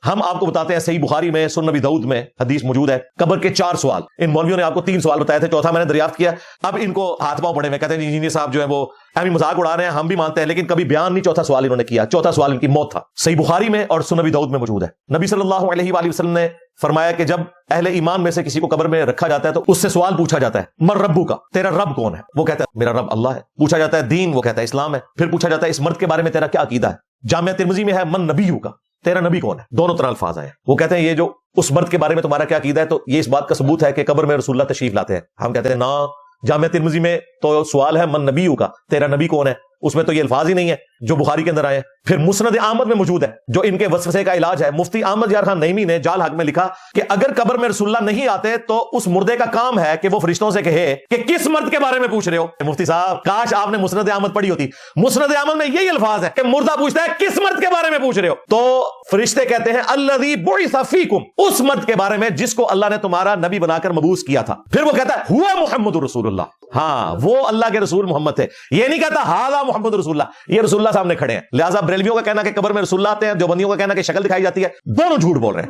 ہم آپ کو بتاتے ہیں صحیح بخاری میں، سنن نبی داؤد میں حدیث موجود ہے، قبر کے 4 سوال. ان مولویوں نے آپ کو 3 سوال بتائے تھے، چوتھا میں نے دریافت کیا. اب ان کو ہاتھ پاؤں پڑے ہوئے، کہتے ہیں انجینئر صاحب جو ہے وہ ہمیں مذاق اڑا رہے ہیں، ہم بھی مانتے ہیں، لیکن کبھی بیان نہیں چوتھا سوال انہوں نے کیا. چوتھا سوال ان کی موت تھا. صحیح بخاری میں اور سنن نبی داؤد میں موجود ہے. نبی صلی اللہ علیہ وآلہ وسلم نے فرمایا کہ جب اہل ایمان میں سے کسی کو قبر میں رکھا جاتا ہے تو اس سے سوال پوچھا جاتا ہے، من ربو کا، تیرا رب کون ہے؟ وہ کہتا ہے میرا رب اللہ ہے. پوچھا جاتا ہے دین، وہ کہتا ہے اسلام ہے. پھر پوچھا جاتا ہے اس مرد کے بارے میں تیرا کیا عقیدہ ہے؟ جامعہ ترمذی میں ہے من نبیو کا، تیرا نبی کون ہے؟ دونوں طرح الفاظ آئے ہیں. وہ کہتے ہیں یہ جو اس مرد کے بارے میں تمہارا کیا عقیدہ ہے، تو یہ اس بات کا ثبوت ہے کہ قبر میں رسول اللہ تشریف لاتے ہیں. ہم کہتے ہیں نا، جامعہ ترمذی میں تو سوال ہے من نبیو کا، تیرا نبی کون ہے، اس میں تو یہ الفاظ ہی نہیں ہے جو بخاری کے اندر آئے ہیں. پھر مسند احمد میں موجود ہے جو ان کے وسوسے کا علاج ہے. مفتی احمد یار خان نعیمی نے جال حق میں لکھا کہ اگر قبر میں رسول اللہ نہیں آتے تو اس مردے کا کام ہے کہ وہ فرشتوں سے کہے کہ کس مرد کے بارے میں پوچھ رہے ہو. مفتی صاحب کاش آپ نے مسند احمد پڑھی ہوتی. مسند احمد میں یہی الفاظ ہے کہ مردہ پوچھتا ہے کس مرد کے بارے میں پوچھ رہے ہو، تو فرشتے کہتے ہیں الذی بعث فیکم، اس مرد کے بارے میں جس کو اللہ نے تمہارا نبی بنا کر مبعوث کیا تھا. پھر وہ کہتا ہے ہوا محمد رسول اللہ، ہاں وہ اللہ کے رسول محمد تھے. یہ نہیں کہتا ھذا محمد رسول اللہ، یہ رسول اللہ سامنے کھڑے ہیں. لہٰذا بریلویوں کا کہنا کہ قبر میں رسول اللہ آتے ہیں، دیوبندیوں کا کہنا کہ شکل دکھائی جاتی ہے، دونوں جھوٹ بول رہے ہیں.